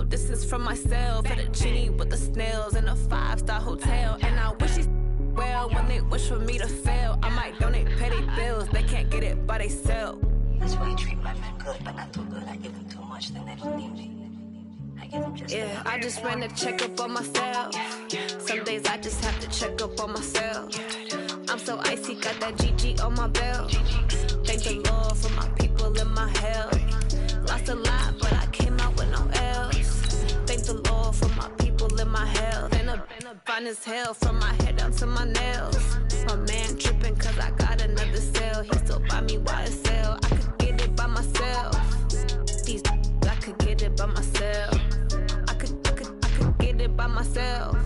No distance from myself. For the genie with the snails in a 5-star hotel. And I wish she well when they wish for me to fail. I might donate petty bills, they can't get it by they sell. That's why I treat my men good, but not too good. I give them too much, then they don't need me. I give them just enough. I just ran a checkup on myself. Some days I just have to check up on myself. I'm so icy, got that GG on my belt. Thank the Lord for my people in my health. Lost a lot, but I came out with no else. Thank the Lord for my people in my health. And I'm fine as hell from my head down to my nails. My man tripping cause I got another sale. He still buy me YSL. I could get it by myself. These I could get it by myself. I could get it by myself.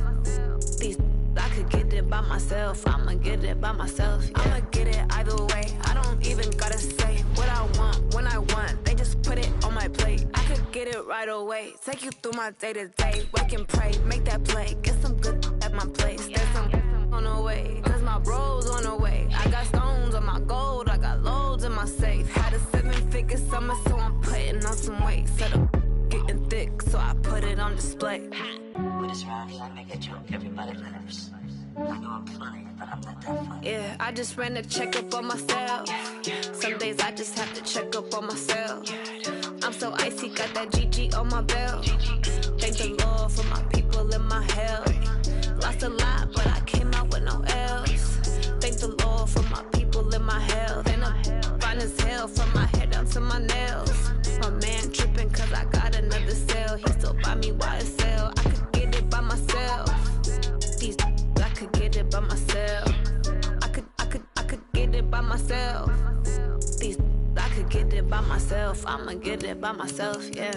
These I could get it by myself. I'ma get it by myself. Yeah. I'ma get it either way. I don't even gotta say what I want when I want. They just put it on my plate. I could get it right away. Take you through my day to day. Wake and pray, make that play. Get some good at my place. There's some on the way. Cause my bro's on the way. I got stones on my gold. I got loads in my safe. Had a 7-figure summer, so I'm putting on some weight. Set up getting thick, so I put it on display. With this round here, I make a joke, everybody laughs. I know I'm funny, but I'm not that funny. Yeah, I just ran a checkup on myself. Some days I just have to check up on myself. I'm so icy, got that GG on my belt. Thank the Lord for my people in my health. Lost a lot, but I came out with no else. Thank the Lord for my people in my health. And I'm fine as hell from my head down to my nails. My man tripping cause I got another sale. He still buy me YSL. I could get it by myself. These I could get it by myself. I could get it by myself. These I could get it by myself. I'ma get it by myself, yeah.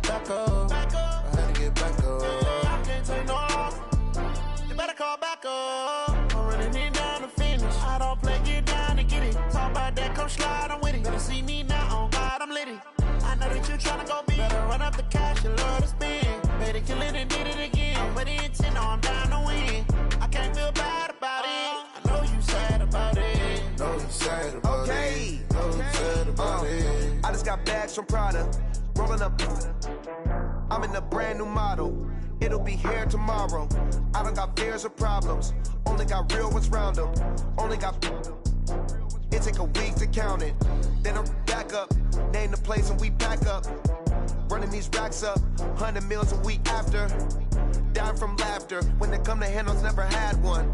Back up. I had to get back up. I can't take no loss. You better call back up. I'm running it down to finish. I don't play, get down to get it. Talk about that, come slide, I'm with it. Better see me now, on God, I'm litty. I know that you tryna go big. Better run up the cash, you love to spend. Better kill it and did it again. I'm with the intent, no, I'm down to win. I can't feel bad about it. I know you sad about it. Know you sad about it. Know you sad about it. I just got bags from Prada. Rolling up, I'm in a brand new model. It'll be here tomorrow. I don't got fears or problems. Only got real ones round them. Only got. It take a week to count it. Then I'm back up. Name the place and we pack up. Running these racks up. 100 meals a week after. Down from laughter. When they come to handles, never had one.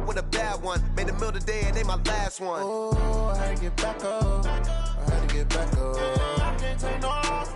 With a bad one. Made a meal today and they my last one. Oh, I had to get back up. I had to get back up. I can't take no loss.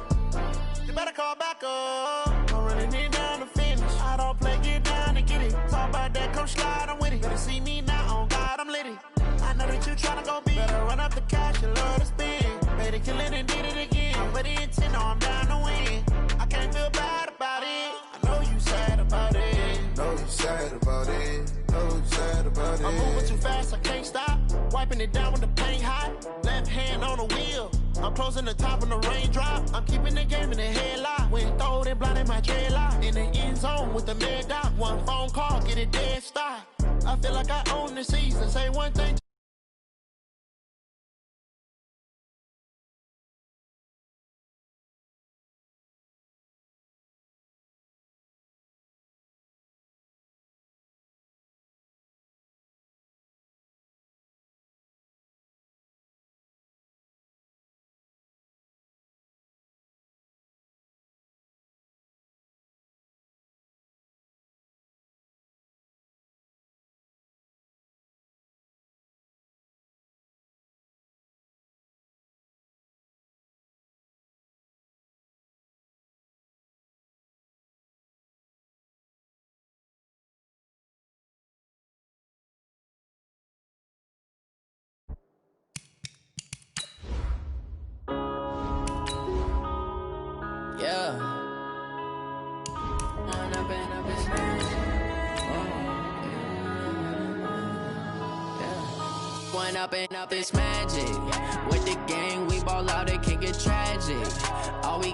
You better call back up. I'm running it down to finish. I don't play, get down to get it. Talk about that, come slide, I'm with it. Better see me now, on God, I'm litty. I know that you tryna go big. Better run up the cash, you love to spend. Better kill it and did it again. I'm with the intent, no, I'm down to win. I can't feel bad about it. I know you sad about it. Know you sad about it. Know you sad about it. I'm moving too fast, I can't stop. Wiping it down with the paint hot. Left hand on the wheel. I'm closing the top when the raindrop. I'm keeping the game in the headlock. When throwed and blinded my dreadlock. In the end zone with the mad dot. One phone call, get it dead stop. I feel like I own the season. Say one thing. one up and up this magic. With the gang, we ball out, it can get tragic. All we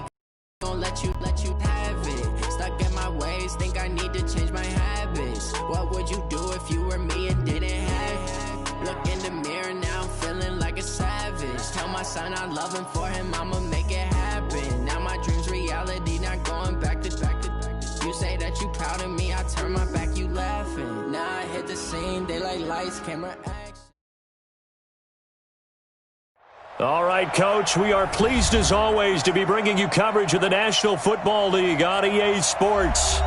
gon' let you have it. Stuck in my ways, think I need to change my habits. What would you do if you were me and didn't have it? Look in the mirror now, I'm feeling like a savage. Tell my son I love him, for him I'ma make it happen. Now my dream's reality, not going back to. You say that you proud of me, I turn my back, you laughing. Now I hit the scene, daylight lights, camera action. All right, Coach, we are pleased as always to be bringing you coverage of the National Football League on EA Sports.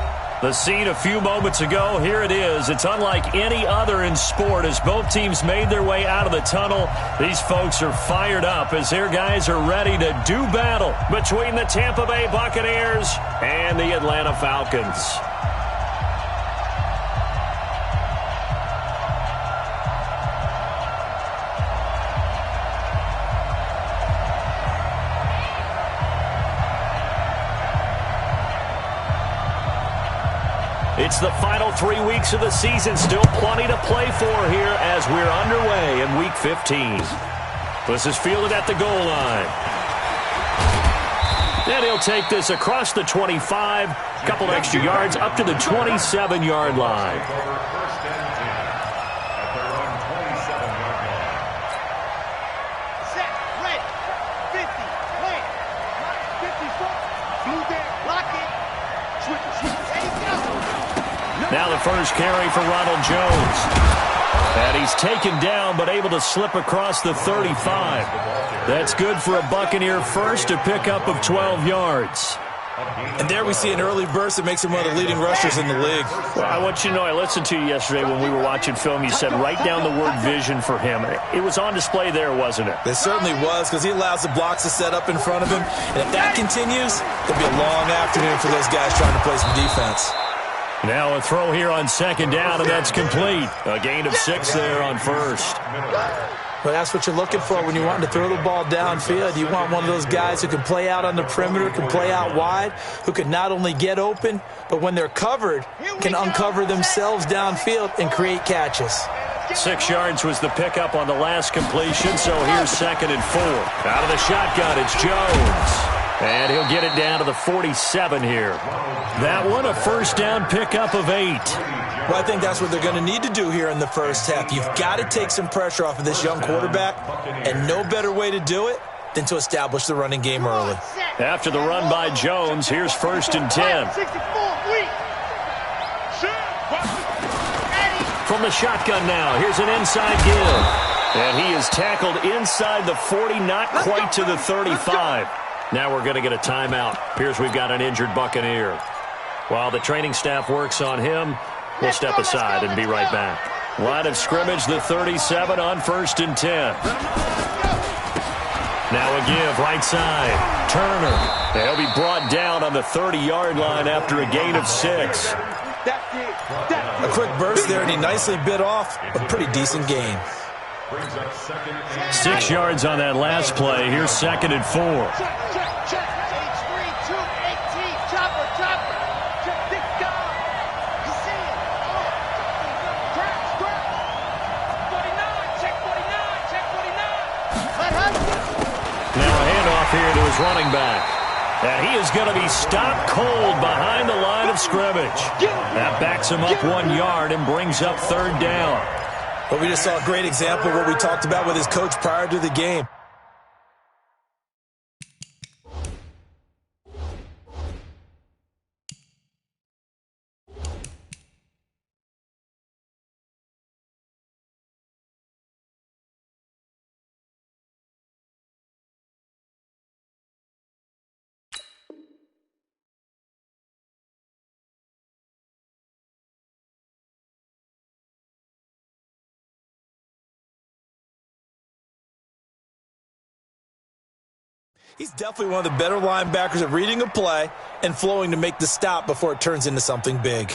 The scene a few moments ago, here it is. It's unlike any other in sport as both teams made their way out of the tunnel. These folks are fired up as their guys are ready to do battle between the Tampa Bay Buccaneers and the Atlanta Falcons. It's the final 3 weeks of the season. Still plenty to play for here as we're underway in Week 15. This is fielded at the goal line. And he'll take this across the 25, couple extra yards up to the 27-yard line. Set, ready, 50, plan, 54, blue there, lock it, switch, there you go. Now the first carry for Ronald Jones. And he's taken down but able to slip across the 35. That's good for a Buccaneer first, a pickup of 12 yards. And there we see an early burst that makes him one of the leading rushers in the league. Well, I want you to know, I listened to you yesterday when we were watching film. You said write down the word vision for him. It was on display there, wasn't it? It certainly was, because he allows the blocks to set up in front of him. And if that continues, there'll be a long afternoon for those guys trying to play some defense. Now a throw here on second down, and that's complete. A gain of 6 there on first. Well, that's what you're looking for when you want to throw the ball downfield. You want one of those guys who can play out on the perimeter, can play out wide, who can not only get open, but when they're covered, can uncover themselves downfield and create catches. 6 yards was the pickup on the last completion, so here's 2nd and 4. Out of the shotgun, it's Jones. And he'll get it down to the 47 here. That one, a first down pickup of 8. Well, I think that's what they're going to need to do here in the first half. You've got to take some pressure off of this young quarterback, and no better way to do it than to establish the running game early. After the run by Jones, here's 1st and 10. From the shotgun now, here's an inside give. And he is tackled inside the 40, not quite to the 35. Now we're going to get a timeout. Appears we've got an injured Buccaneer. While the training staff works on him, we'll step aside and be right back. Line of scrimmage, the 37 on 1st and 10. Now a give, right side. Turner. They'll be brought down on the 30-yard line after a gain of 6. A quick burst there, and he nicely bit off a pretty decent gain. 6 yards on that last play. Here's 2nd and 4. Here to his running back. And he is going to be stopped cold behind the line of scrimmage. That backs him up 1 yard and brings up 3rd down. But we just saw a great example of what we talked about with his coach prior to the game. He's definitely one of the better linebackers at reading a play and flowing to make the stop before it turns into something big.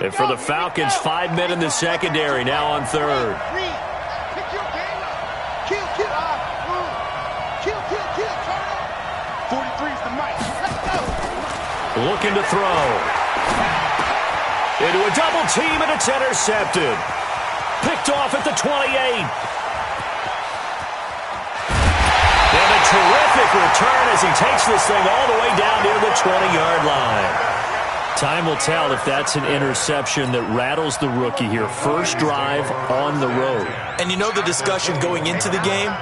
And for the Falcons, 5 men in the secondary, now on 3rd. 43's the mic. Let's go. Looking to throw. Into a double team, and it's intercepted. Picked off at the 28. And a terrific return as he takes this thing all the way down near the 20-yard line. Time will tell if that's an interception that rattles the rookie here. First drive on the road. And you know the discussion going into the game?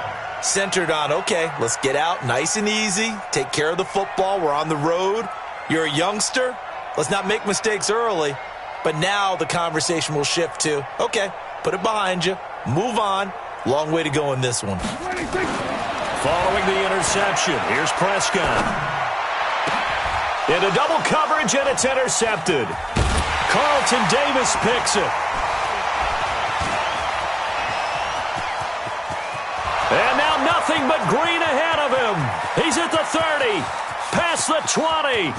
Centered on, okay, let's get out nice and easy, take care of the football, we're on the road. You're a youngster, let's not make mistakes early. But now the conversation will shift to, okay, put it behind you, move on. Long way to go in this one. Following the interception, here's Prescott. Into double coverage, and it's intercepted. Carlton Davis picks it. And now nothing but green ahead of him. He's at the 30, past the 20.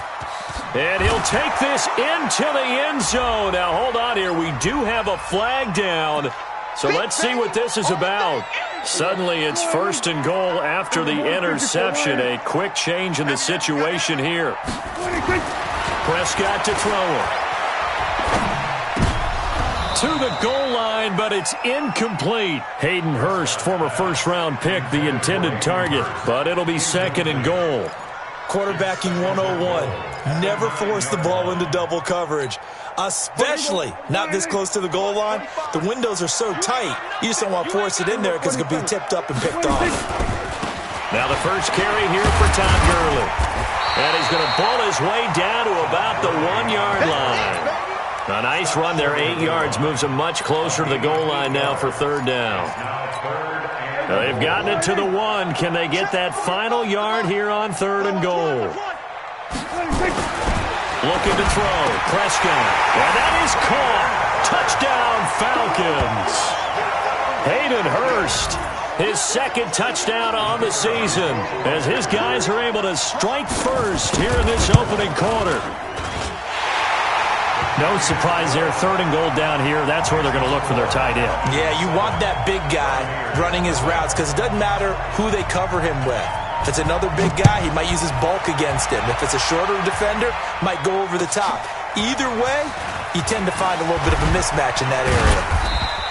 And he'll take this into the end zone. Now, hold on here. We do have a flag down. So let's see what this is about. Suddenly, it's first and goal after the interception. A quick change in the situation here. Prescott to throw it. To the goal line, but it's incomplete. Hayden Hurst, former first-round pick, the intended target. But it'll be second and goal. Quarterbacking 101. Never force the ball into double coverage. Especially not this close to the goal line. The windows are so tight, you just don't want to force it in there because it could be tipped up and picked off. Now the first carry here for Todd Gurley. And he's going to bull his way down to about the 1-yard line. A nice run there, 8 yards, moves him much closer to the goal line now for third down. They've gotten it to the 1. Can they get that final yard here on third and goal? Looking to throw, Prescott, and that is caught. Touchdown, Falcons. Hayden Hurst, his second touchdown on the season, as his guys are able to strike first here in this opening quarter. No surprise there, third and goal down here. That's where they're going to look for their tight end. Yeah, you want that big guy running his routes because it doesn't matter who they cover him with. If it's another big guy, he might use his bulk against him. If it's a shorter defender, might go over the top. Either way, you tend to find a little bit of a mismatch in that area.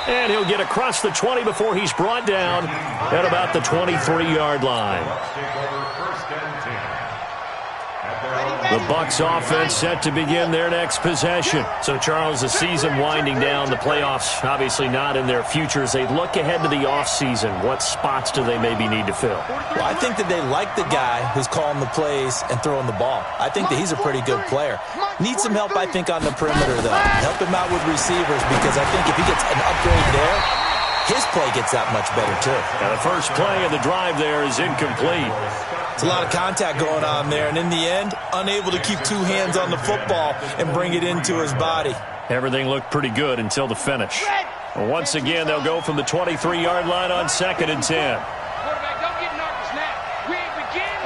And he'll get across the 20 before he's brought down at about the 23-yard line. The Bucs offense set to begin their next possession. So, Charles, the season winding down, the playoffs obviously not in their future. As they look ahead to the offseason, what spots do they maybe need to fill? Well, I think that they like the guy who's calling the plays and throwing the ball. I think that he's a pretty good player. Needs some help, I think, on the perimeter, though. Help him out with receivers because I think if he gets an upgrade there, his play gets that much better, too. Now, the first play of the drive there is incomplete. It's a lot of contact going on there, and in the end, unable to keep two hands on the football and bring it into his body. Everything looked pretty good until the finish. Well, once again, they'll go from the 23-yard line on 2nd and 10. Quarterback, don't get nervous now. We ain't begin.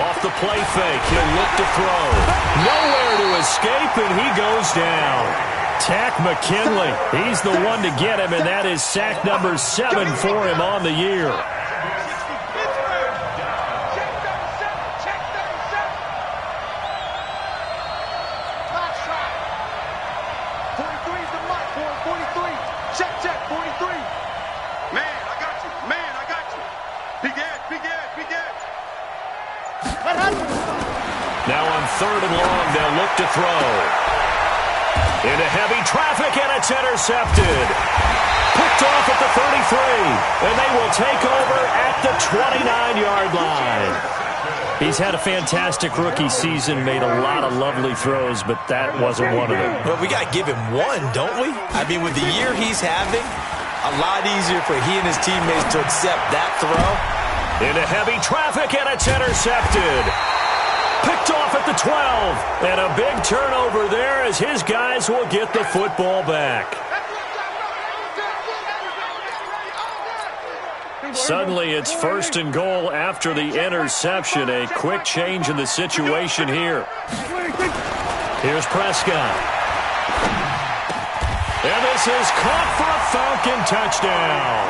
Off the play fake, he'll look to throw. Nowhere to escape, and he goes down. Tack McKinley, he's the one to get him, and that is sack number 7 for him on the year. Now on 3rd and long, they'll look to throw. Into heavy traffic, and it's intercepted. Picked off at the 33, and they will take over at the 29-yard line. He's had a fantastic rookie season, made a lot of lovely throws, but that wasn't one of them. Well, we got to give him one, don't we? I mean, with the year he's having, a lot easier for he and his teammates to accept that throw. Into heavy traffic, and it's intercepted. Picked off at the 12, and a big turnover there as his guys will get the football back. Suddenly, it's 1st and goal after the interception. A quick change in the situation here. Here's Prescott. And this is caught for a Falcon touchdown.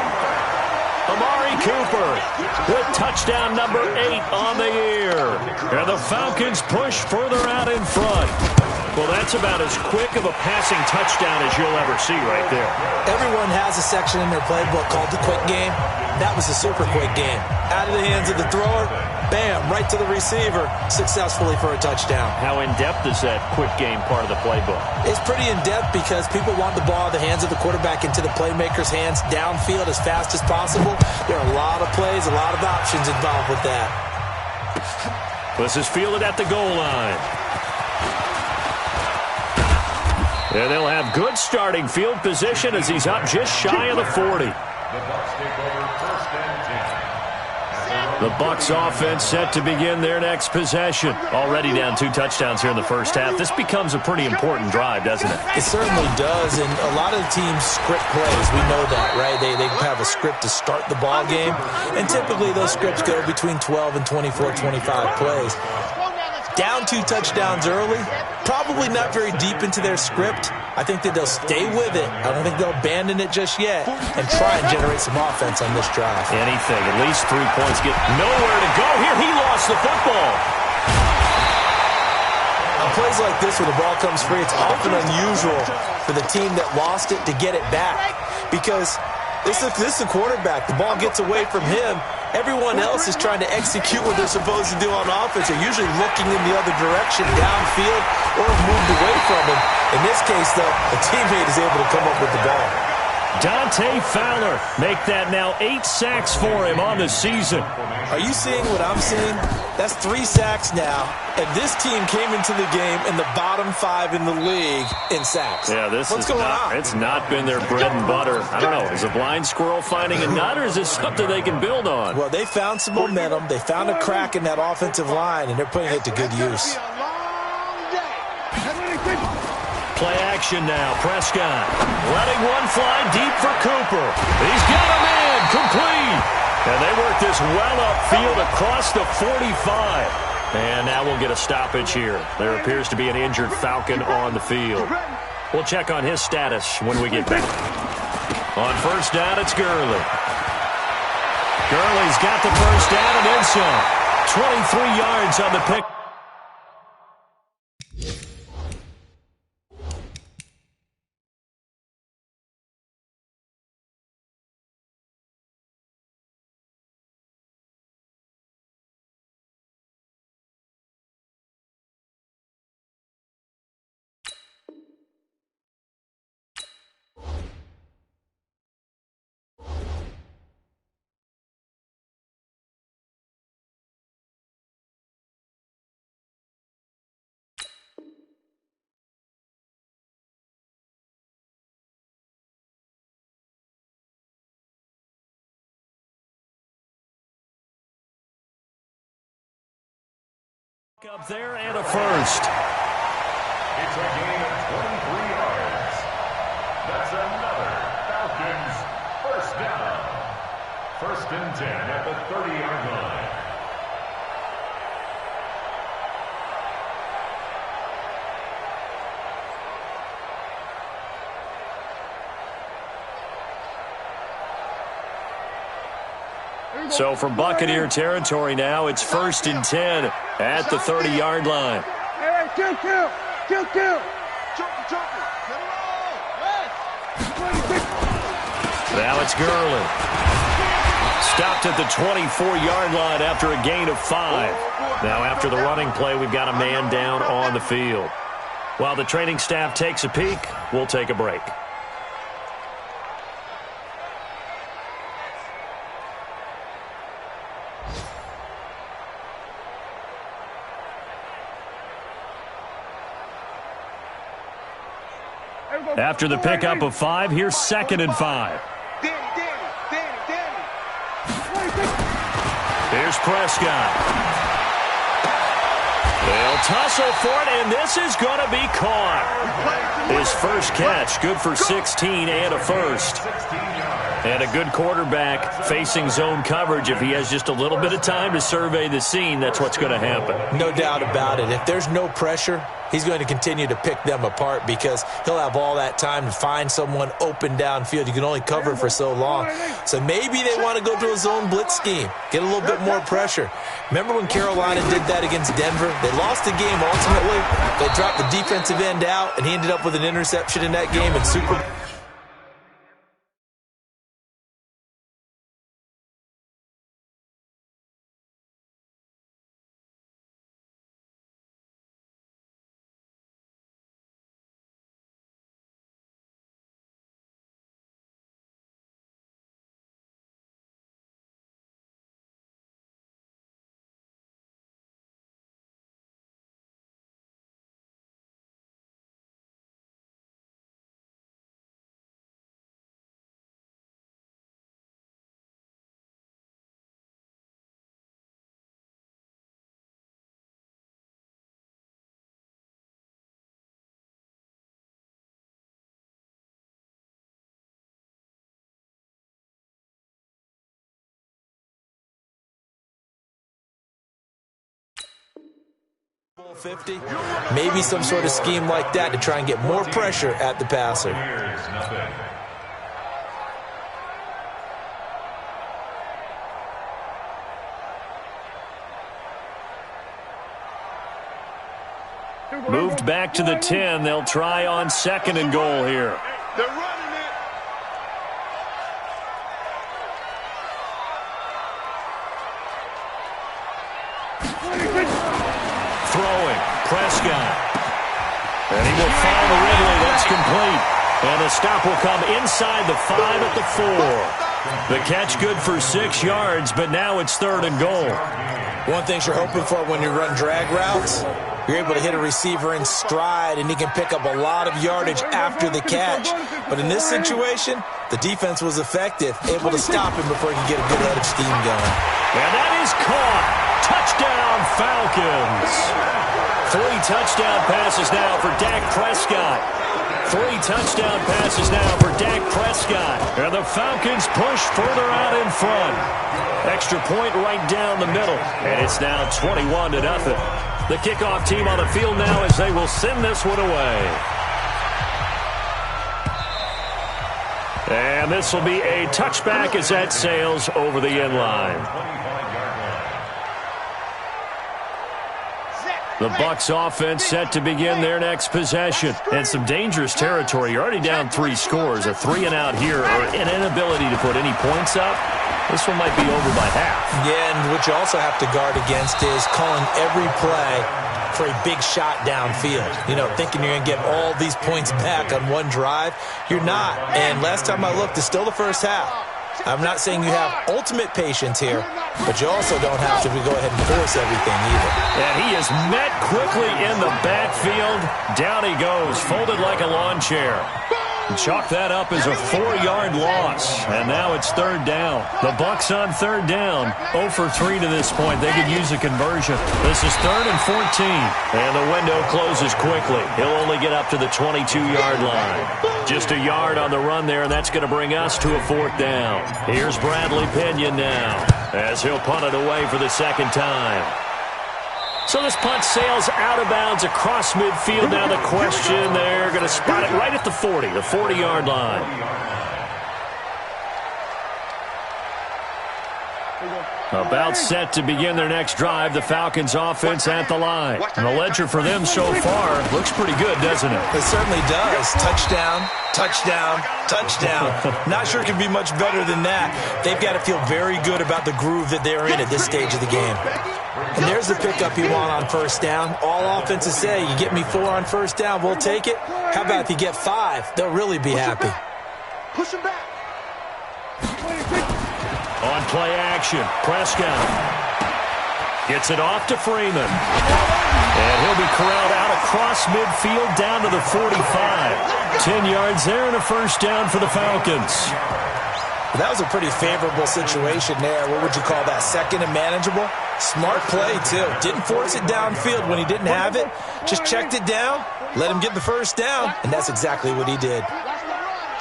Amari Cooper with touchdown number 8 on the year. And the Falcons push further out in front. Well, that's about as quick of a passing touchdown as you'll ever see right there. Everyone has a section in their playbook called the quick game. That was a super quick game. Out of the hands of the thrower, bam, right to the receiver, successfully for a touchdown. How in-depth is that quick game part of the playbook? It's pretty in-depth because people want the ball in the hands of the quarterback into the playmaker's hands downfield as fast as possible. There are a lot of plays, a lot of options involved with that. This is fielded at the goal line. And they'll have good starting field position as he's up just shy of the 40. The Bucs offense set to begin their next possession. Already down 2 touchdowns here in the first half. This becomes a pretty important drive, doesn't it? It certainly does, and a lot of the teams script plays. We know that, right? They have a script to start the ball game, and typically those scripts go between 12 and 24, 25 plays. Down 2 touchdowns early, probably not very deep into their script. I think that they'll stay with it. I don't think they'll abandon it just yet and try and generate some offense on this drive. Anything, at least 3 points. Get nowhere to go here. He lost the football. On plays like this where the ball comes free, it's often unusual for the team that lost it to get it back because this is the quarterback. The ball gets away from him. Everyone else is trying to execute what they're supposed to do on offense. They're usually looking in the other direction, downfield, or have moved away from him. In this case, though, a teammate is able to come up with the ball. Dante Fowler make that now 8 sacks for him on the season. Are you seeing what I'm seeing? That's 3 sacks now, and this team came into the game in the bottom 5 in the league in sacks. Yeah, What's going on? It's not been their bread and butter. I don't know, is a blind squirrel finding a nut, or is this something they can build on? Well, they found some momentum. They found a crack in that offensive line, and they're putting it to good use. Play action now. Prescott letting one fly deep for Cooper. He's got him in. Complete. And they work this well upfield across the 45. And now we'll get a stoppage here. There appears to be an injured Falcon on the field. We'll check on his status when we get back. On first down, it's Gurley. Gurley's got the first down and then some. 23 yards on the pick. Up there and a first. It's a gain of 23 yards. That's another Falcons first down. 1st and 10 at the 30-yard line. So from Buccaneer territory now, it's 1st and 10 at the 30-yard line. Hey, kill. Now it's Gurley. Stopped at the 24-yard line after a gain of 5. Now after the running play, we've got a man down on the field. While the training staff takes a peek, we'll take a break. After the pickup of 5, here's 2nd and 5. Here's Prescott. They'll tussle for it, and this is going to be caught. His first catch, good for 16 and a first. 16 yards. And a good quarterback facing zone coverage. If he has just a little bit of time to survey the scene, that's what's going to happen. No doubt about it. If there's no pressure, he's going to continue to pick them apart because he'll have all that time to find someone open downfield. You can only cover for so long. So maybe they want to go to a zone blitz scheme, get a little bit more pressure. Remember when Carolina did that against Denver? They lost the game ultimately. They dropped the defensive end out, and he ended up with an interception in that game in Super Bowl. Maybe some sort of scheme like that to try and get more pressure at the passer. Moved back to the 10. They'll try on 2nd and goal here. They're running it. Throwing, Prescott. And he will find Ridley. That's complete. And the stop will come inside the 5 at the 4. The catch good for 6 yards, but now it's 3rd and goal. One thing you're hoping for when you run drag routes, you're able to hit a receiver in stride, and he can pick up a lot of yardage after the catch. But in this situation, the defense was effective, able to stop him before he could get a good head of steam going. And that is caught. Touchdown, Falcons. 3 touchdown passes now for Dak Prescott. 3 touchdown passes now for Dak Prescott. And the Falcons push further out in front. Extra point right down the middle. And it's now 21-0. The kickoff team on the field now as they will send this one away. And this will be a touchback as that sails over the end line. The Bucs offense set to begin their next possession. And some dangerous territory. You're already down 3 scores. A 3-and-out here or an inability to put any points up. This one might be over by half. Yeah, and what you also have to guard against is calling every play for a big shot downfield. You know, thinking you're going to get all these points back on one drive. You're not. And last time I looked, it's still the first half. I'm not saying you have ultimate patience here, but you also don't have to go ahead and force everything either. And he is met quickly in the backfield. Down he goes, folded like a lawn chair. Chalk that up as a 4-yard loss. And now it's 3rd down. The Bucs on 3rd down. 0 for 3 to this point. They could use a conversion. This is 3rd and 14. And the window closes quickly. He'll only get up to the 22-yard line. Just a yard on the run there, and that's going to bring us to a 4th down. Here's Bradley Pinion now as he'll punt it away for the 2nd time. So this punt sails out of bounds across midfield. Now the question, they're going to spot it right at the 40, the 40-yard line. About set to begin their next drive, the Falcons offense at the line. And the ledger for them so far looks pretty good, doesn't it? It certainly does. Touchdown, touchdown, touchdown. Not sure it can be much better than that. They've got to feel very good about the groove that they're in at this stage of the game. And there's the pickup you want on 1st down. All offenses say, you get me 4 on 1st down, we'll take it. How about if you get 5? They'll really be happy. Push him back. On play action, Prescott gets it off to Freeman. And he'll be corralled out across midfield down to the 45. 10 yards there and a 1st down for the Falcons. That was a pretty favorable situation there. What would you call that? 2nd and manageable? Smart play, too. Didn't force it downfield when he didn't have it. Just checked it down, let him get the 1st down, and that's exactly what he did.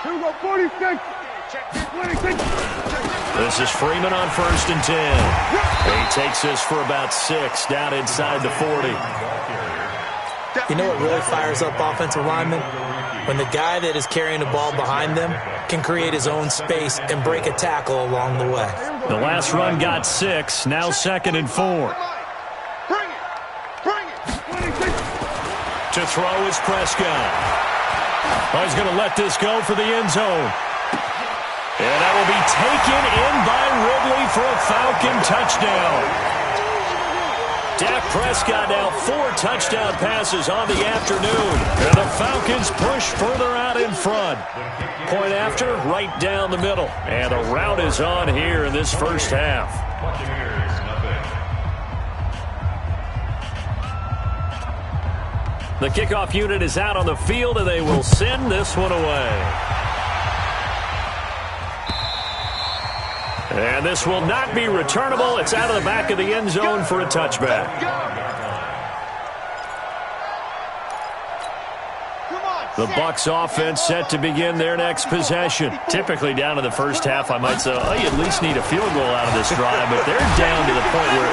Here we go, 46. This is Freeman on 1st and 10. He takes this for about 6 down inside the 40. You know what really fires up offensive linemen? When the guy that is carrying the ball behind them can create his own space and break a tackle along the way. The last run got 6, now 2nd and 4. To throw is Prescott. Oh, he's going to let this go for the end zone. And that will be taken in by Ridley for a Falcon touchdown. Dak Prescott now 4 touchdown passes on the afternoon. And the Falcons push further out in front. Point after, right down the middle. And a rout is on here in this first half. The kickoff unit is out on the field, and they will send this one away. And this will not be returnable. It's out of the back of the end zone for a touchback. The Bucs offense set to begin their next possession. Typically down to the first half, I might say, oh, you at least need a field goal out of this drive, but they're down to the point where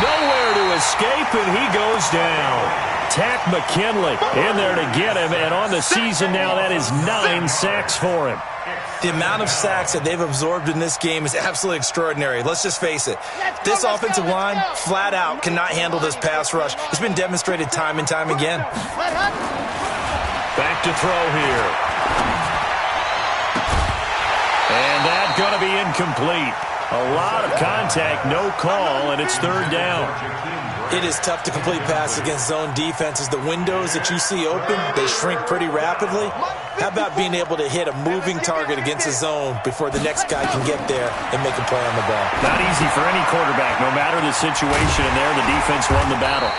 nowhere to escape, and he goes down. Tack McKinley in there to get him, and on the season now, that is 9 sacks for him. The amount of sacks that they've absorbed in this game is absolutely extraordinary. Let's just face it. This offensive line, flat out, cannot handle this pass rush. It's been demonstrated time and time again. Back to throw here. And that's going to be incomplete. A lot of contact, no call, and it's 3rd down. It is tough to complete passes against zone defenses. The windows that you see open, they shrink pretty rapidly. How about being able to hit a moving target against a zone before the next guy can get there and make a play on the ball? Not easy for any quarterback, no matter the situation, and there the defense won the battle.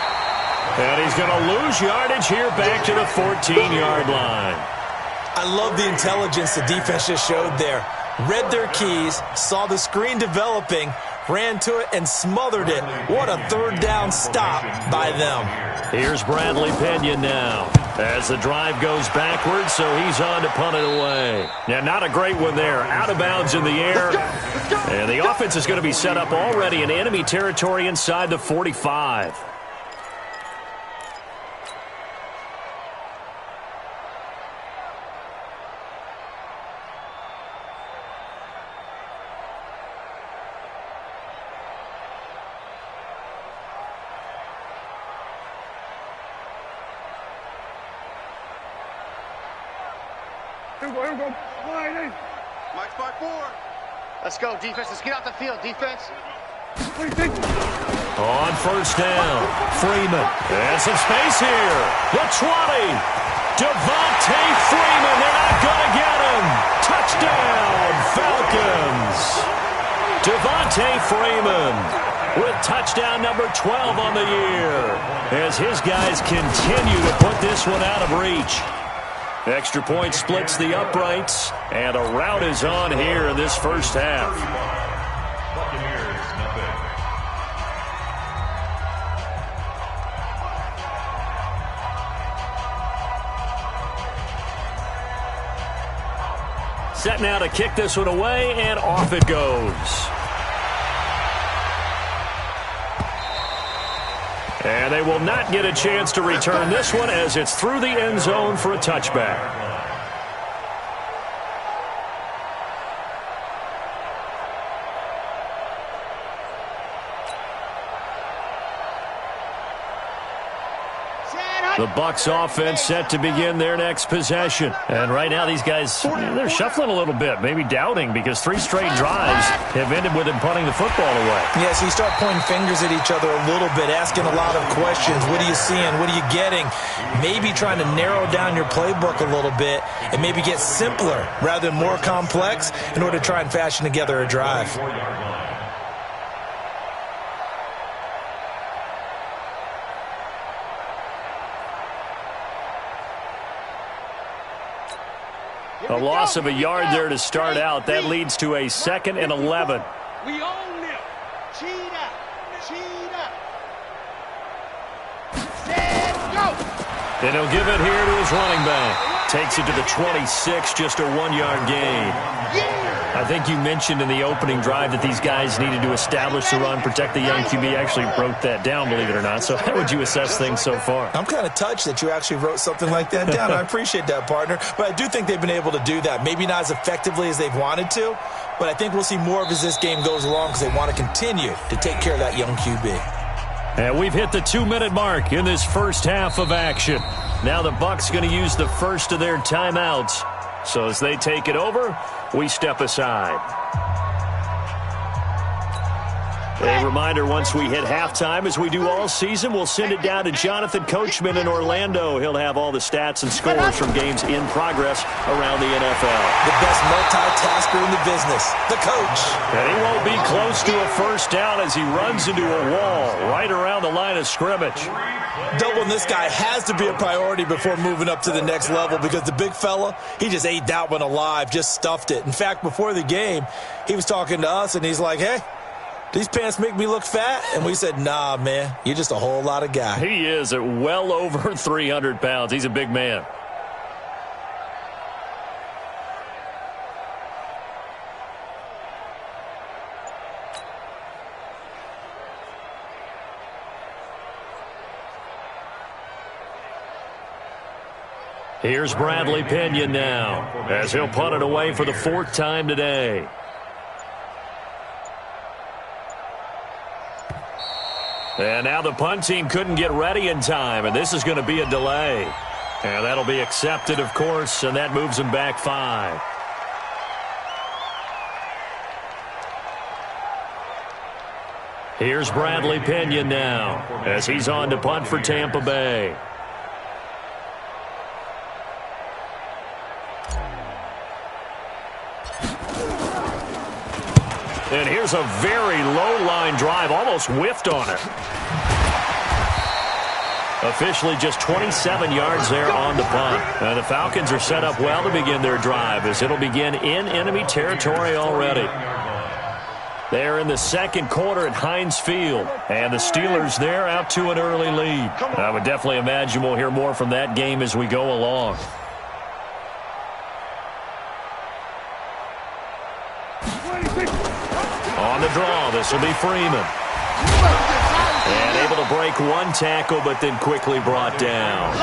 And he's going to lose yardage here back to the 14-yard line. I love the intelligence the defense just showed there. Read their keys, saw the screen developing, ran to it, and smothered it. What a 3rd down stop by them. Here's Bradley Pena now as the drive goes backwards, so he's on to punt it away. Now, not a great one there. Out of bounds in the air. And the offense is going to be set up already in enemy territory inside the 45. Mike's by 4. Let's go, defense. Let's get out the field, defense. On 1st down, Freeman. And some space here. The 20. Devontae Freeman. They're not going to get him. Touchdown, Falcons. Devontae Freeman with touchdown number 12 on the year as his guys continue to put this one out of reach. Extra point splits the uprights, and a rout is on here in this first half. Set now to kick this one away, and off it goes. And they will not get a chance to return this one as it's through the end zone for a touchback. The Bucs offense set to begin their next possession. And right now these guys, they're shuffling a little bit, maybe doubting, because 3 straight drives have ended with them punting the football away. Yeah, so you start pointing fingers at each other a little bit, asking a lot of questions. What are you seeing? What are you getting? Maybe trying to narrow down your playbook a little bit and maybe get simpler rather than more complex in order to try and fashion together a drive. A loss of a yard there to start out. That leads to a 2nd and 11. We own them. Cheetah. Cheetah. Set, go. And he'll give it here to his running back. takes it to the 26, just a 1-yard gain. I think you mentioned in the opening drive that these guys needed to establish the run, protect the young QB. Actually wrote that down, believe it or not. So how would you assess things so far? I'm kind of touched that you actually wrote something like that down. I appreciate that, partner. But I do think they've been able to do that. Maybe not as effectively as they've wanted to, but I think we'll see more of as this game goes along because they want to continue to take care of that young QB. And we've hit the 2-minute mark in this first half of action. Now the Bucs going to use the first of their timeouts. So as they take it over, we step aside. A reminder, once we hit halftime, as we do all season, we'll send it down to Jonathan Coachman in Orlando. He'll have all the stats and scores from games in progress around the NFL. The best multitasker in the business, the coach. And he won't be close to a first down as he runs into a wall right around the line of scrimmage. Doubling this guy has to be a priority before moving up to the next level because the big fella, he just ate that one alive, just stuffed it. In fact, before the game, he was talking to us, and he's like, hey, these pants make me look fat? And we said, nah, man, you're just a whole lot of guy. He is at well over 300 pounds. He's a big man. Here's Bradley Pinion now as he'll punt it away for the 4th time today. And now the punt team couldn't get ready in time, and this is going to be a delay. And that'll be accepted, of course, and that moves him back 5. Here's Bradley Pinion now as he's on to punt for Tampa Bay. And here's a very low-line drive, almost whiffed on it. Officially just 27 yards there on the punt. And the Falcons are set up well to begin their drive as it'll begin in enemy territory already. They're in the second quarter at Heinz Field. And the Steelers there out to an early lead. I would definitely imagine we'll hear more from that game as we go along. On the draw, this will be Freeman. And able to break one tackle, but then quickly brought down.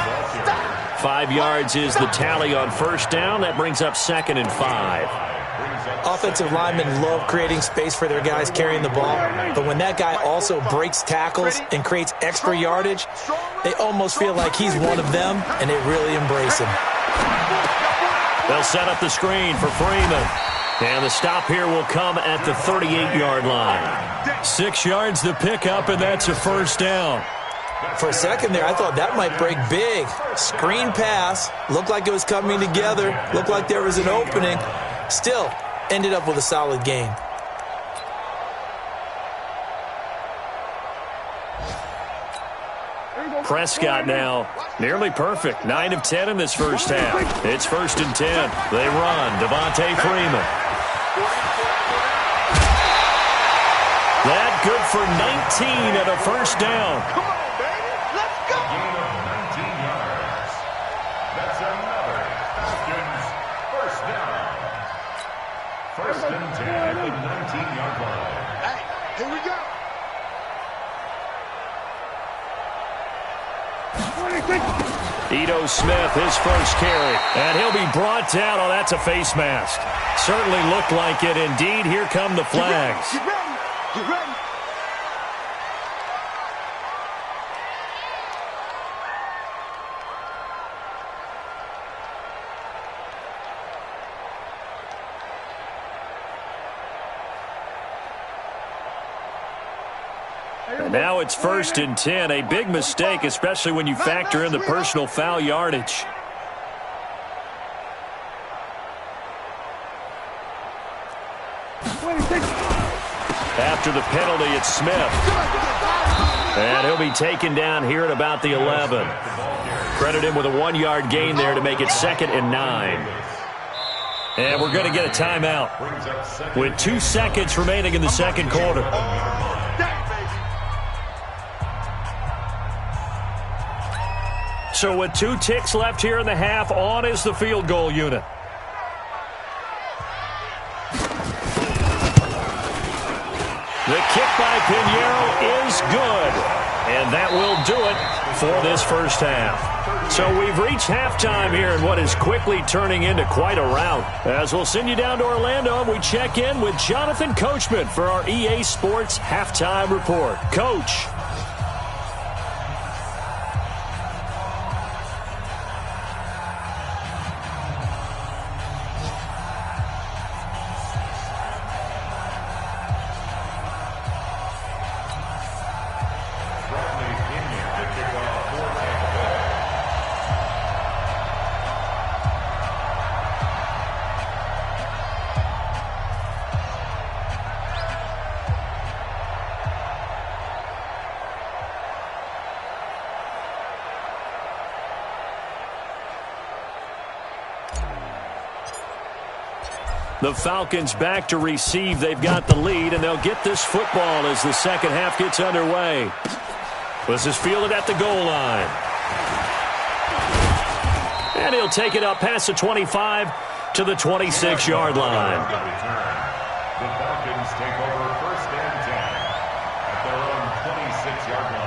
5 yards is the tally on first down. That brings up 2nd and 5. Offensive linemen love creating space for their guys carrying the ball, but when that guy also breaks tackles and creates extra yardage, they almost feel like he's one of them, and they really embrace him. They'll set up the screen for Freeman. And the stop here will come at the 38-yard line. 6 yards to pick up, and that's a first down. For a second there, I thought that might break big. Screen pass. Looked like it was coming together. Looked like there was an opening. Still, ended up with a solid game. Prescott now nearly perfect. 9 of 10 in this first half. It's 1st and 10. They run. Devontae Freeman. That good for 19 and a first down. Come on, baby. Let's go. Gain of 19 yards. That's another Falcons first down. 1st and 10 at the 19-yard line. Hey, here we go. Ito Smith, his first carry. And he'll be brought down. Oh, that's a face mask. Certainly looked like it. Indeed, here come the flags. Get ready. Get ready. And now it's 1st and 10. A big mistake, especially when you factor in the personal foul yardage. After the penalty, it's Smith. And he'll be taken down here at about the 11. Credit him with a 1-yard gain there to make it 2nd and 9. And we're going to get a timeout with 2 seconds remaining in the second quarter. So with 2 ticks left here in the half, on is the field goal unit. The kick by Pinheiro is good. And that will do it for this first half. So we've reached halftime here in what is quickly turning into quite a rout. As we'll send you down to Orlando, and we check in with Jonathan Coachman for our EA Sports Halftime Report. Coach. The Falcons back to receive. They've got the lead, and they'll get this football as the second half gets underway. This is fielded at the goal line. And he'll take it up past the 25 to the 26-yard line. The Falcons take over 1st and 10 at their own 26-yard line.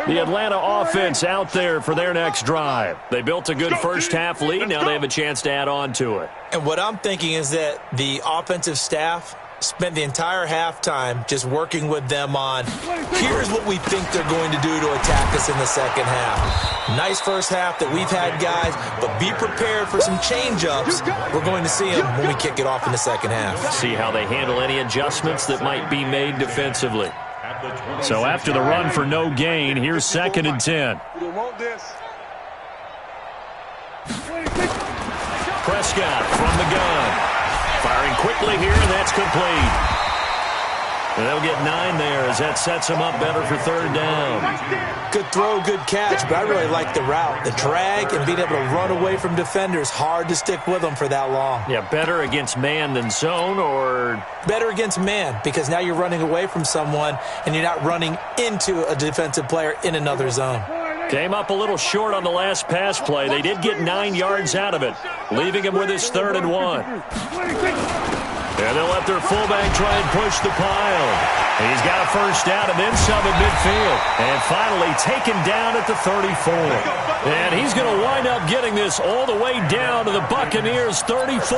The Atlanta offense out there for their next drive. They built a good first half lead. Now they have a chance to add on to it. And what I'm thinking is that the offensive staff spent the entire halftime just working with them on, here's what we think they're going to do to attack us in the second half. Nice first half that we've had, guys, but be prepared for some change-ups. We're going to see them when we kick it off in the second half. See how they handle any adjustments that might be made defensively. So after the run for no gain, here's 2nd and 10. Prescott from the gun. Firing quickly here, and that's complete. And they'll get 9 there as that sets them up better for 3rd down. Good throw, good catch, but I really like the route. The drag and being able to run away from defenders, hard to stick with them for that long. Yeah, better against man than zone, or? Better against man, because now you're running away from someone and you're not running into a defensive player in another zone. Came up a little short on the last pass play. They did get 9 yards out of it, leaving him with his 3rd and 1. And they'll let their fullback try and push the pile. He's got a first down and then some at midfield. And finally taken down at the 34. And he's going to wind up getting this all the way down to the Buccaneers' 34.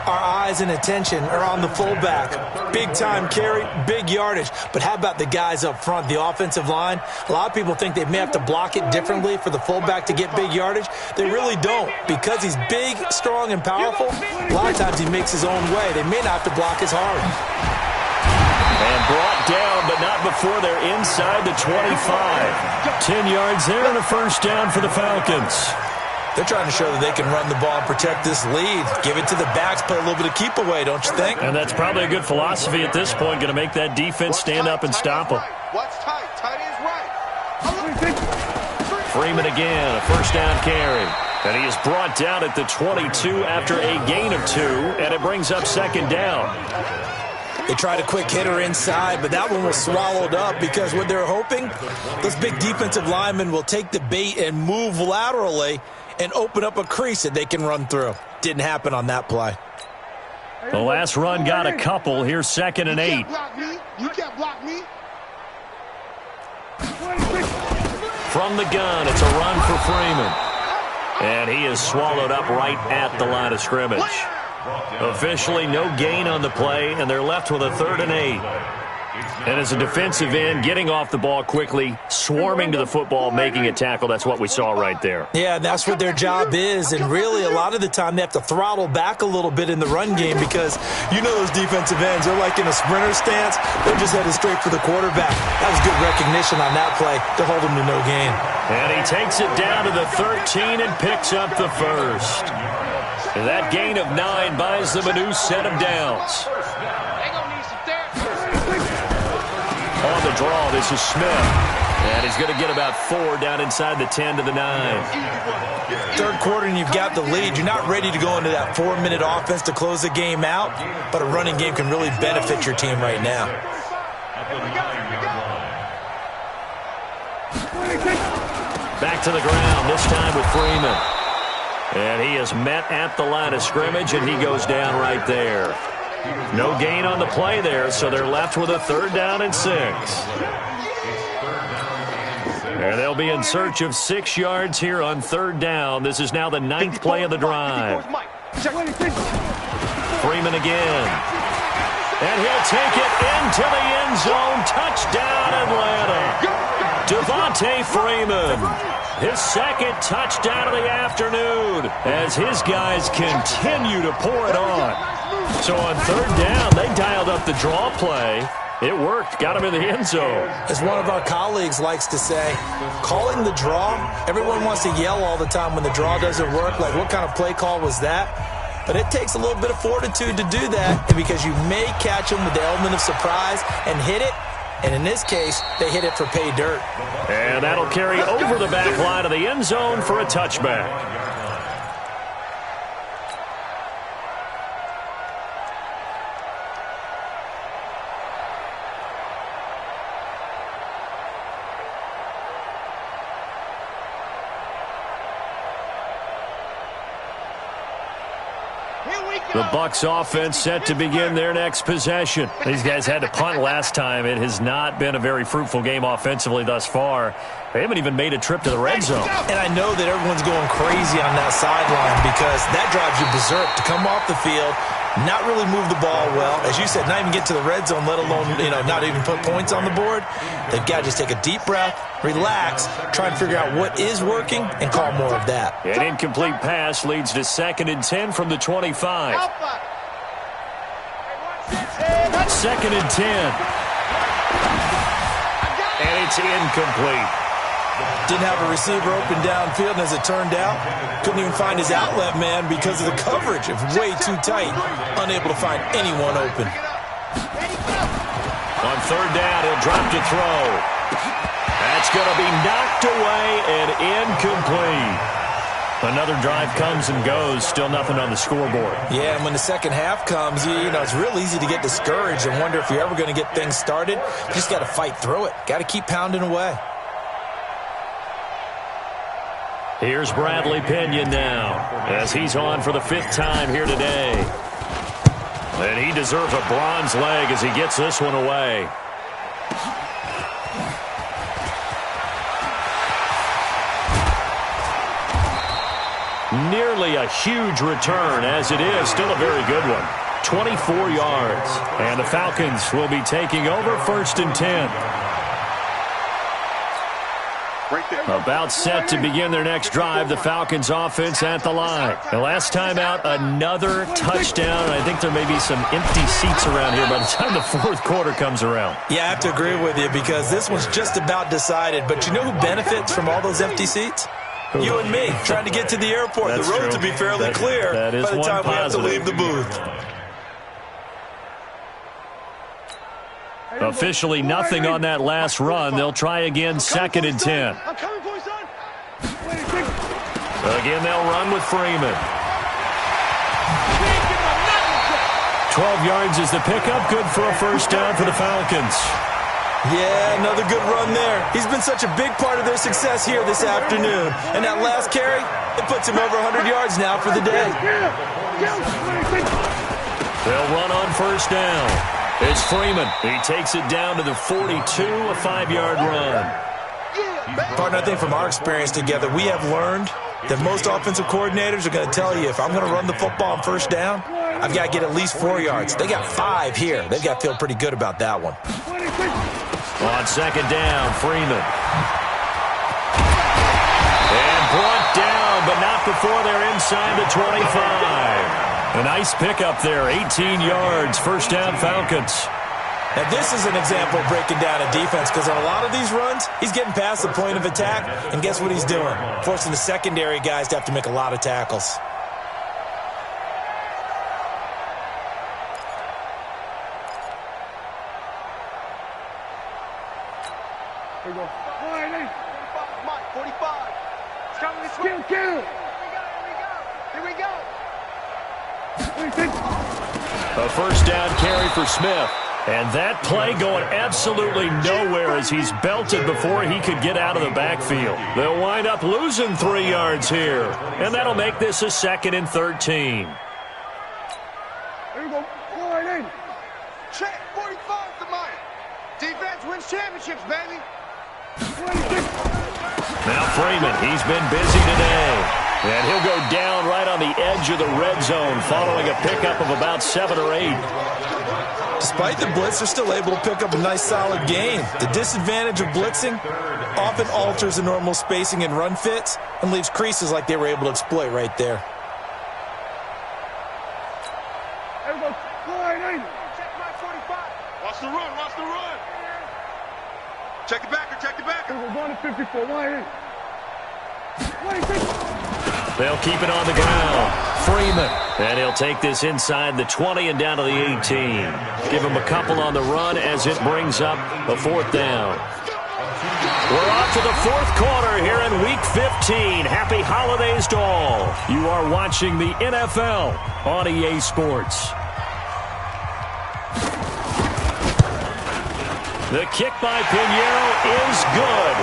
Our eyes and attention are on the fullback. Big-time carry, big yardage. But how about the guys up front, the offensive line? A lot of people think they may have to block it differently for the fullback to get big yardage. They really don't. Because he's big, strong, and powerful, a lot of times he makes his own way. They may not have to block as hard. And brought down, but not before they're inside the 25. 10 yards there and a first down for the Falcons. They're trying to show that they can run the ball and protect this lead. Give it to the backs, play a little bit of keep away, don't you think? And that's probably a good philosophy at this point, going to make that defense stand up and stop them. Watch tight. Tight is right. Freeman again, a first down carry. And he is brought down at the 22 after a gain of 2, and it brings up 2nd down. They tried a quick hitter inside, but that one was swallowed up because what they're hoping, those big defensive linemen will take the bait and move laterally and open up a crease that they can run through. Didn't happen on that play. The last run got a couple. Here's 2nd and 8. You can't block me. From the gun, it's a run for Freeman. And he is swallowed up right at the line of scrimmage. Officially no gain on the play, and they're left with a 3rd and 8. And as a defensive end, getting off the ball quickly, swarming to the football, making a tackle, that's what we saw right there. Yeah, that's what their job is, and really a lot of the time they have to throttle back a little bit in the run game because you know those defensive ends, they're like in a sprinter stance, they're just headed straight for the quarterback. That was good recognition on that play to hold him to no gain. And he takes it down to the 13 and picks up the first. And that gain of 9 buys them a new set of downs. On the draw, this is Smith. And he's going to get about 4 down inside the 10 to the 9. Third quarter and you've got the lead. You're not ready to go into that 4-minute offense to close the game out, but a running game can really benefit your team right now. Back to the ground, this time with Freeman. And he is met at the line of scrimmage, and he goes down right there. No gain on the play there, so they're left with a 3rd down and 6. And they'll be in search of 6 yards here on 3rd down. This is now the 9th play of the drive. Freeman again. And he'll take it into the end zone. Touchdown, Atlanta. Devontae Freeman, his 2nd touchdown of the afternoon as his guys continue to pour it on. So on 3rd down, they dialed up the draw play. It worked. Got him in the end zone. As one of our colleagues likes to say, calling the draw, everyone wants to yell all the time when the draw doesn't work. Like, what kind of play call was that? But it takes a little bit of fortitude to do that, and because you may catch them with the element of surprise and hit it. And in this case, they hit it for pay dirt. And that'll carry over the back line of the end zone for a touchback. The Bucs offense set to begin their next possession. These guys had to punt last time. It has not been a very fruitful game offensively thus far. They haven't even made a trip to the red zone. And I know that everyone's going crazy on that sideline because that drives you berserk to come off the field, not really move the ball well. As you said, not even get to the red zone, let alone, not even put points on the board. They've got to just take a deep breath, relax, try and figure out what is working, and call more of that. An incomplete pass leads to 2nd and 10 from the 25. 2nd and 10. And it's incomplete. Didn't have a receiver open downfield, and as it turned out, couldn't even find his outlet man because of the coverage. It was way too tight, unable to find anyone open. On 3rd down, he'll drop to throw. That's going to be knocked away and incomplete. Another drive comes and goes, still nothing on the scoreboard. Yeah, and when the second half comes, it's real easy to get discouraged and wonder if you're ever going to get things started. You just got to fight through it. Got to keep pounding away. Here's Bradley Pinion now, as he's on for the 5th time here today. And he deserves a bronze leg as he gets this one away. Nearly a huge return, as it is still a very good one. 24 yards. And the Falcons will be taking over 1st and 10. About set to begin their next drive, the Falcons offense at the line. The last time out, another touchdown. I think there may be some empty seats around here by the time the 4th quarter comes around. Yeah, I have to agree with you because this one's just about decided. But you know who benefits from all those empty seats? You and me, trying to get to the airport. That's the road true. to be fairly clear by the time we have to leave the booth. Officially nothing on that last run. They'll try again, 2nd and 10. Again, they'll run with Freeman. 12 yards is the pickup. Good for a 1st down for the Falcons. Yeah, another good run there. He's been such a big part of their success here this afternoon. And that last carry, it puts him over 100 yards now for the day. They'll run on 1st down. It's Freeman. He takes it down to the 42, a 5-yard run. Partner, I think from our experience together, we have learned that most offensive coordinators are going to tell you, if I'm going to run the football on 1st down, I've got to get at least 4 yards. They got 5 here. They've got to feel pretty good about that one. On 2nd down, Freeman. And brought down, but not before they're inside the 25. A nice pickup there, 18 yards, 1st down Falcons. Now, this is an example of breaking down a defense because on a lot of these runs, he's getting past the point of attack, and guess what he's doing? Forcing the secondary guys to have to make a lot of tackles. Here we go. Kill. Here we go. A first down carry for Smith. And that play going absolutely nowhere as he's belted before he could get out of the backfield. They'll wind up losing 3 yards here. And that'll make this a 2nd and 13. Here we go. 4-8. Check 45 tonight. Defense wins championships, baby. 26. Now Freeman, he's been busy today. And he'll go down right on the edge of the red zone following a pickup of about 7 or 8. Despite the blitz, they're still able to pick up a nice, solid gain. The disadvantage of blitzing often alters the normal spacing and run fits and leaves creases like they were able to exploit right there. There we go. 4-8. Check my 45. Watch the run. Check the backer. We're going to 54. 1-8. 26. They'll keep it on the ground. Freeman. And he'll take this inside the 20 and down to the 18. Give him a couple on the run as it brings up a 4th down. We're off to the 4th quarter here in Week 15. Happy holidays to all. You are watching the NFL on EA Sports. The kick by Pinheiro is good.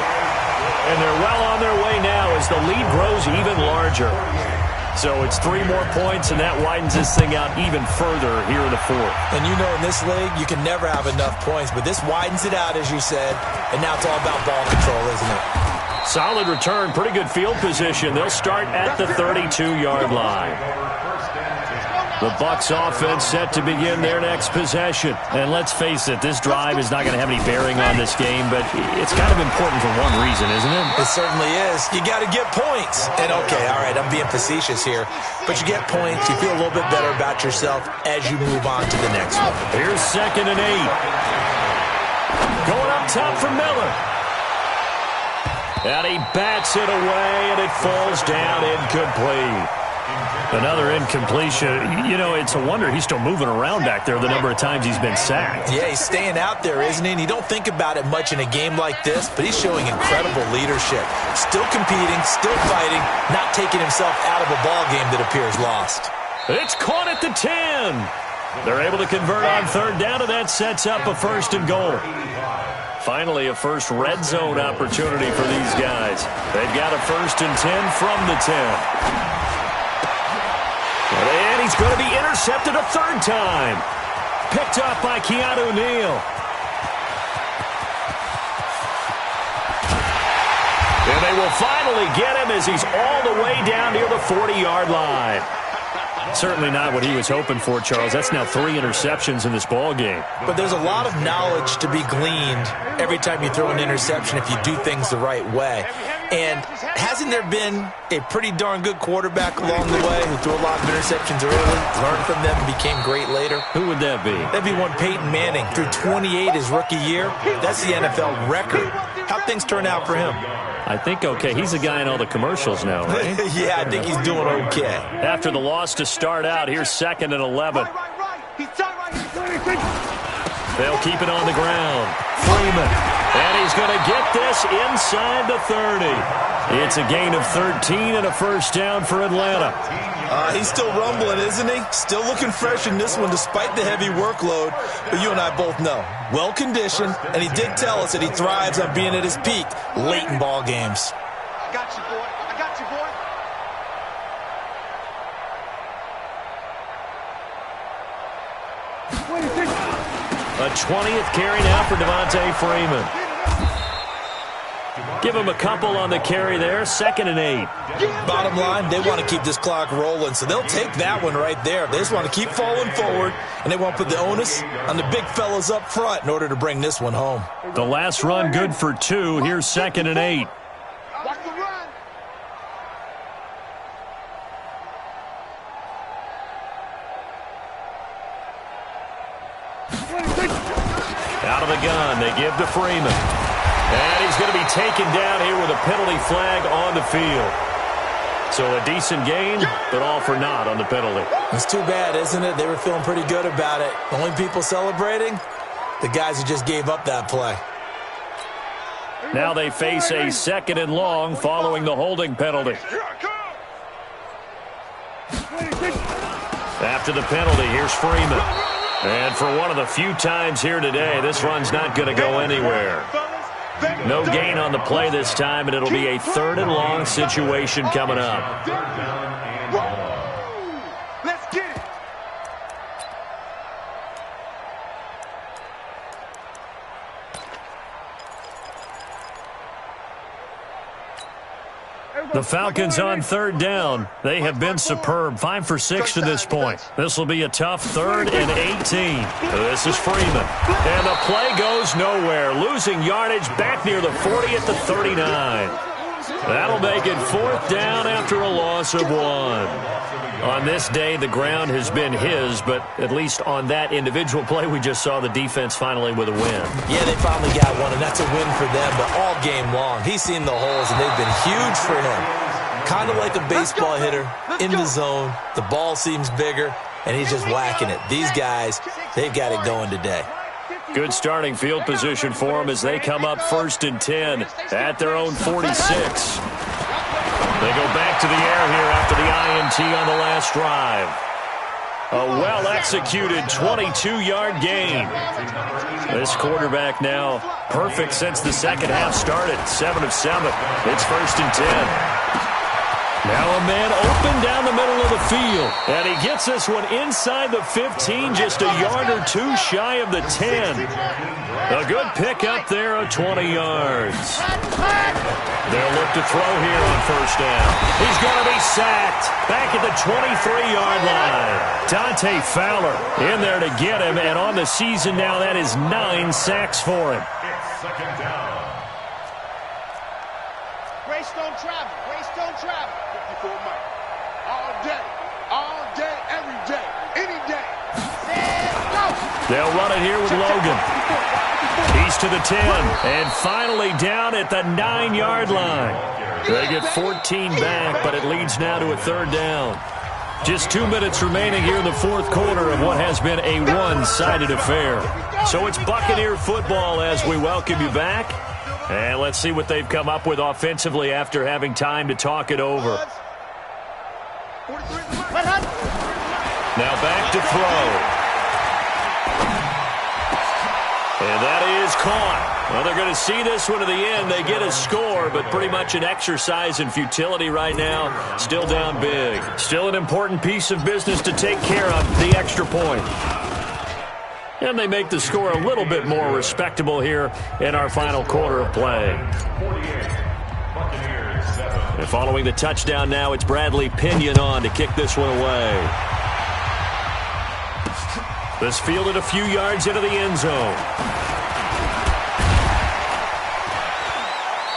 And they're well on their way now as the lead grows even larger. So it's 3 more points, and that widens this thing out even further here in the 4th. And you know in this league, you can never have enough points, but this widens it out, as you said, and now it's all about ball control, isn't it? Solid return, pretty good field position. They'll start at the 32-yard line. The Bucs offense set to begin their next possession. And let's face it, this drive is not going to have any bearing on this game, but it's kind of important for one reason, isn't it? It certainly is. You got to get points. And okay, all right, I'm being facetious here, but you get points, you feel a little bit better about yourself as you move on to the next one. Here's 2nd and 8. Going up top for Miller. And he bats it away, and it falls down incomplete. Another incompletion. You know, it's a wonder he's still moving around back there the number of times he's been sacked. Yeah, he's staying out there, isn't he? And you don't think about it much in a game like this, but he's showing incredible leadership. Still competing, still fighting, not taking himself out of a ball game that appears lost. It's caught at the 10. They're able to convert on 3rd down, and that sets up a 1st and goal. Finally, a first red zone opportunity for these guys. They've got a 1st and 10 from the 10. And he's going to be intercepted a 3rd time. Picked up by Keanu Neal. And they will finally get him as he's all the way down near the 40-yard line. Certainly not what he was hoping for, Charles. That's now 3 interceptions in this ball game. But there's a lot of knowledge to be gleaned every time you throw an interception if you do things the right way. And hasn't there been a pretty darn good quarterback along the way who threw a lot of interceptions early, learned from them, and became great later? Who would that be? That'd be one Peyton Manning. Threw 28 his rookie year. That's the NFL record. How'd things turn out for him? I think okay. He's the guy in all the commercials now, right? Yeah, I think he's doing okay. After the loss to start out, here's 2nd and 11. They'll keep it on the ground. Freeman. And he's going to get this inside the 30. It's a gain of 13 and a 1st down for Atlanta. He's still rumbling, isn't he? Still looking fresh in this one despite the heavy workload. But you and I both know, well-conditioned, and he did tell us that he thrives on being at his peak late in ball games. I got you, boy. A 20th carry now for Devontae Freeman. Give him a couple on the carry there. 2nd and 8. Bottom line, they want to keep this clock rolling, so they'll take that one right there. They just want to keep falling forward, and they want to put the onus on the big fellas up front in order to bring this one home. The last run good for 2. Here's 2nd and 8. Watch the run. Out of the gun, they give to Freeman. And he's going to be taken down here with a penalty flag on the field. So a decent gain, but all for naught on the penalty. It's too bad, isn't it? They were feeling pretty good about it. The only people celebrating, the guys who just gave up that play. Now they face a 2nd and long following the holding penalty. After the penalty, here's Freeman. And for one of the few times here today, this run's not going to go anywhere. No gain on the play this time, and it'll be a 3rd and long situation coming up. Let's get it. The Falcons on 3rd down. They have been superb. 5 for 6 to this point. This will be a tough 3rd and 18. This is Freeman. And the play goes nowhere. Losing yardage back near the 40 at the 39. That'll make it 4th down after a loss of 1. On this day, the ground has been his, but at least on that individual play, we just saw the defense finally with a win. Yeah, they finally got one, and that's a win for them, but all game long, he's seen the holes, and they've been huge for him. Kind of like a baseball hitter, in the zone, the ball seems bigger, and he's just whacking it. These guys, they've got it going today. Good starting field position for them as they come up 1st and 10 at their own 46. They go back to the air here after the INT on the last drive. A well-executed 22-yard gain. This quarterback now perfect since the second half started. 7 of 7. It's 1st and 10. Now a man open down the middle of the field. And he gets this one inside the 15, just a yard or 2 shy of the 10. A good pickup there of 20 yards. They'll look to throw here on 1st down. He's going to be sacked back at the 23-yard line. Dante Fowler in there to get him, and on the season now, that is 9 sacks for him. It's 2nd down. Race don't travel. Race don't travel. 54 miles. All day, every day, any day. Go. They'll run it here with Logan. He's to the 10, and finally down at the 9-yard line. They get 14 back, but it leads now to a 3rd down. Just 2 minutes remaining here in the 4th quarter of what has been a one-sided affair. So it's Buccaneer football as we welcome you back. And let's see what they've come up with offensively after having time to talk it over. Now back to throw. And that is caught. Well, they're going to see this one to the end. They get a score, but pretty much an exercise in futility right now. Still down big. Still an important piece of business to take care of, the extra point. And they make the score a little bit more respectable here in our final quarter of play. And following the touchdown now, it's Bradley Pinion on to kick this one away. This fielded a few yards into the end zone.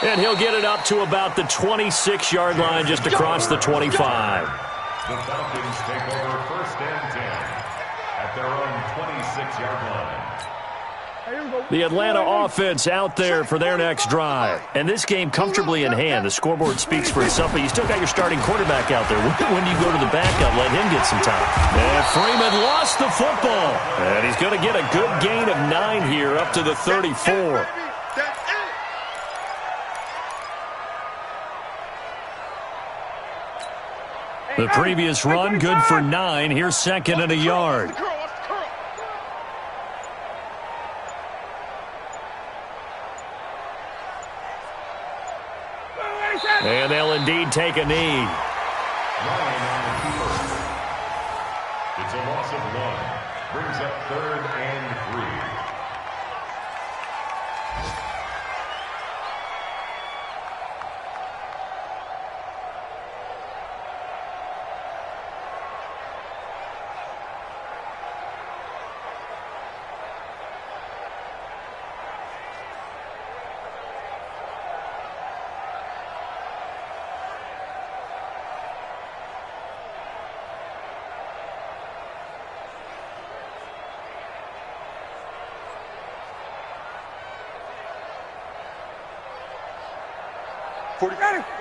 And he'll get it up to about the 26-yard line just across the 25. The Falcons take over 1st and 10 at their own 26-yard line. The Atlanta offense out there for their next drive. And this game comfortably in hand. The scoreboard speaks for itself, but you still got your starting quarterback out there. When do you go to the backup? Let him get some time. And Freeman lost the football. And he's going to get a good gain of 9 here up to the 34. The previous run good for 9. Here's 2nd and a yard. And they'll indeed take a knee. It's a loss of 1. Brings up 3rd and 3.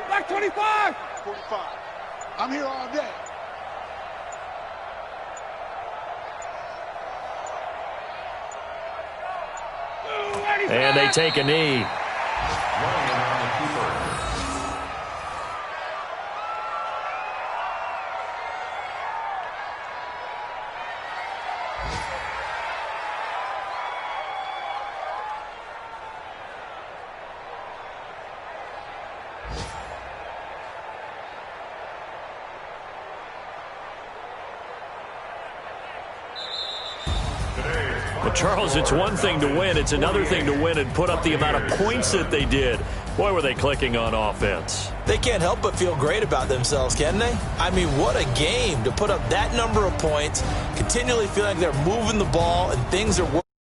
Black 25. 45. I'm here all day. And they take a knee. Ryan on the keeper. Well, Charles, it's one thing to win. It's another thing to win and put up the amount of points that they did. Boy, were they clicking on offense. They can't help but feel great about themselves, can they? I mean, what a game to put up that number of points, continually feeling like they're moving the ball and things are working.